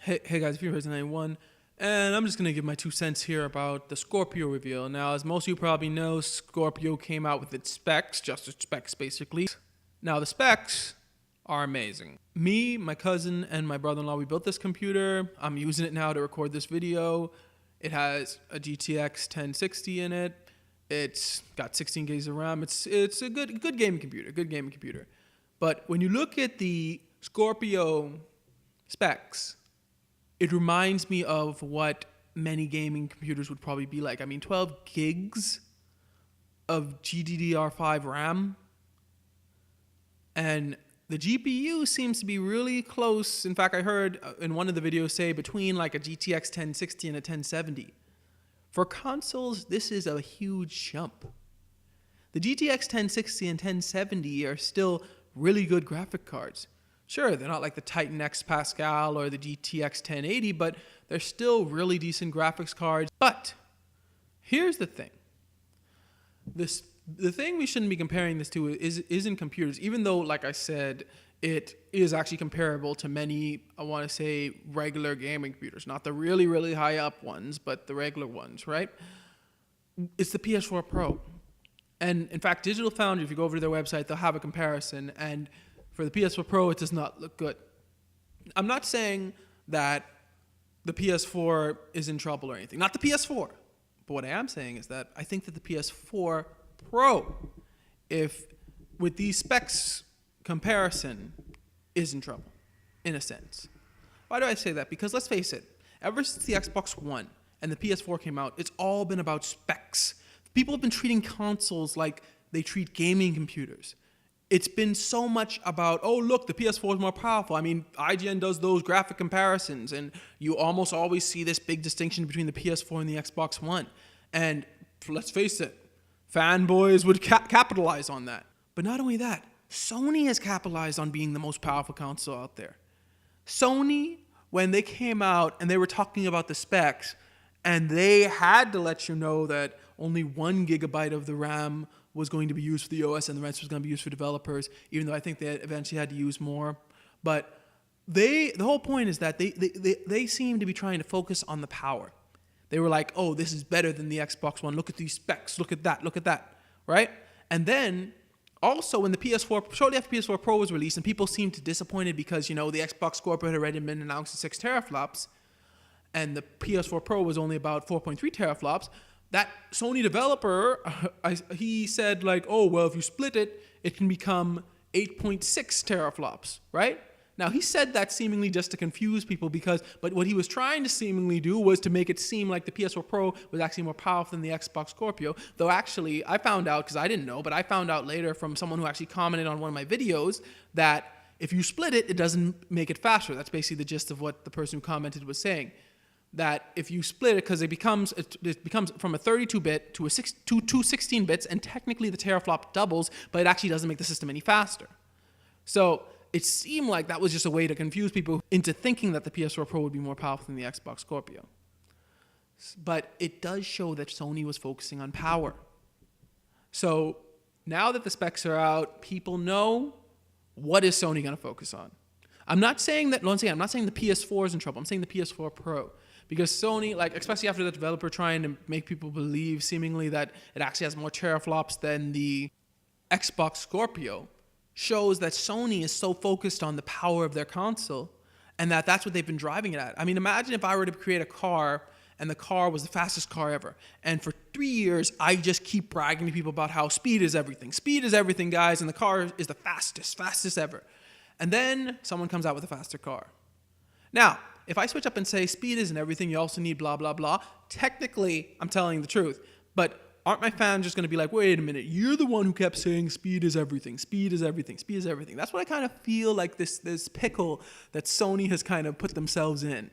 Hey guys, if you're Resident 91, and I'm just going to give my 2 cents here about the Scorpio reveal. Now, as most of you probably know, Scorpio came out with its specs, just its specs basically. Now, the specs are amazing. Me, my cousin, and my brother-in-law, we built this computer. I'm using it now to record this video. It has a GTX 1060 in it. It's got 16 gigs of RAM. It's a good gaming computer. But when you look at the Scorpio specs, it reminds me of what many gaming computers would probably be like. I mean, 12 gigs of GDDR5 RAM, and the GPU seems to be really close. In fact, I heard in one of the videos say between like a GTX 1060 and a 1070. For consoles, this is a huge jump. The GTX 1060 and 1070 are still really good graphic cards. Sure, they're not like the Titan X Pascal or the GTX 1080, but they're still really decent graphics cards. But here's the thing. The thing we shouldn't be comparing this to isn't computers, even though, like I said, it is actually comparable to many, I want to say, regular gaming computers. Not the really, really high up ones, but the regular ones, right? It's the PS4 Pro. And in fact, Digital Foundry, if you go over to their website, they'll have a comparison. And for the PS4 Pro, it does not look good. I'm not saying that the PS4 is in trouble or anything. Not the PS4. But what I am saying is that I think that the PS4 Pro, if with these specs comparison, is in trouble, in a sense. Why do I say that? Because let's face it, ever since the Xbox One and the PS4 came out, it's all been about specs. People have been treating consoles like they treat gaming computers. It's been so much about, oh, look, the PS4 is more powerful. I mean, IGN does those graphic comparisons, and you almost always see this big distinction between the PS4 and the Xbox One. And let's face it, fanboys would capitalize on that. But not only that, Sony has capitalized on being the most powerful console out there. Sony, when they came out and they were talking about the specs, and they had to let you know that only 1 gigabyte of the RAM was going to be used for the OS and the rest was going to be used for developers, even though I think they eventually had to use more. But the whole point is that they seem to be trying to focus on the power. They were like, oh, this is better than the Xbox One. Look at these specs. Look at that, right? And then also when the PS4, shortly after PS4 Pro was released, and people seemed disappointed because, the Xbox Scorpio had already been announced at 6 teraflops, and the PS4 Pro was only about 4.3 teraflops, that Sony developer, he said like, oh, well, if you split it, it can become 8.6 teraflops, right? Now, he said that seemingly just to confuse people but what he was trying to seemingly do was to make it seem like the PS4 Pro was actually more powerful than the Xbox Scorpio, though actually, I found out, because I didn't know, but I found out later from someone who actually commented on one of my videos that if you split it, it doesn't make it faster. That's basically the gist of what the person who commented was saying. That if you split it, because it becomes from a 32-bit to 16 bits, and technically the teraflop doubles, but it actually doesn't make the system any faster. So it seemed like that was just a way to confuse people into thinking that the PS4 Pro would be more powerful than the Xbox Scorpio. But it does show that Sony was focusing on power. So now that the specs are out, people know what is Sony going to focus on. I'm not saying the PS4 is in trouble. I'm saying the PS4 Pro. Because Sony, especially after the developer trying to make people believe seemingly that it actually has more teraflops than the Xbox Scorpio, shows that Sony is so focused on the power of their console and that's what they've been driving it at. I mean, imagine if I were to create a car and the car was the fastest car ever. And for 3 years, I just keep bragging to people about how speed is everything. Speed is everything, guys, and the car is the fastest ever. And then someone comes out with a faster car. Now, if I switch up and say speed isn't everything, you also need blah, blah, blah, technically, I'm telling the truth. But aren't my fans just going to be like, wait a minute, you're the one who kept saying speed is everything, speed is everything, speed is everything. That's what I kind of feel like this pickle that Sony has kind of put themselves in.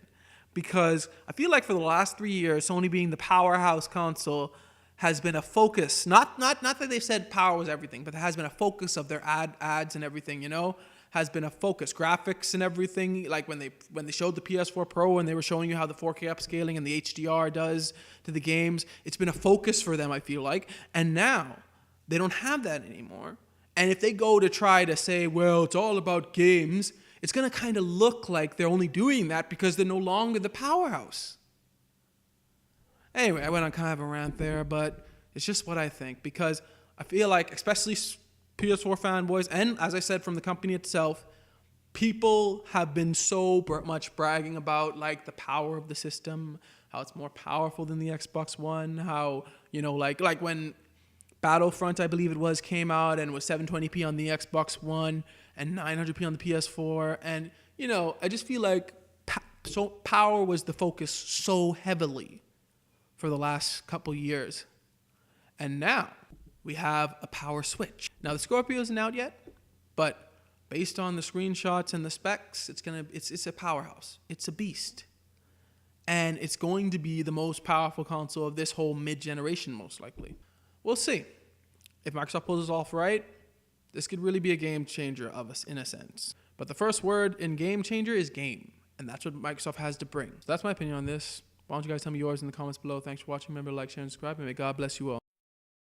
Because I feel like for the last 3 years, Sony being the powerhouse console has been a focus. Not that they've said power was everything, but there has been a focus of their ads and everything, has been a focus. Graphics and everything, like when they showed the PS4 Pro and they were showing you how the 4K upscaling and the HDR does to the games, it's been a focus for them, I feel like. And now they don't have that anymore. And if they go to try to say, well, it's all about games, it's going to kind of look like they're only doing that because they're no longer the powerhouse. Anyway, I went on kind of a rant there, but it's just what I think, because I feel like, especially PS4 fanboys, and as I said, from the company itself, people have been so much bragging about like the power of the system, how it's more powerful than the Xbox One, how, you know, like when Battlefront, I believe it was, came out and was 720p on the Xbox One and 900p on the PS4. And, you know, I just feel like power was the focus so heavily for the last couple years. And now we have a power switch. Now the Scorpio isn't out yet, but based on the screenshots and the specs, it's a powerhouse. It's a beast. And it's going to be the most powerful console of this whole mid-generation, most likely. We'll see. If Microsoft pulls this off right, this could really be a game changer of us in a sense. But the first word in game changer is game. And that's what Microsoft has to bring. So that's my opinion on this. Why don't you guys tell me yours in the comments below. Thanks for watching. Remember to like, share, and subscribe. And may God bless you all.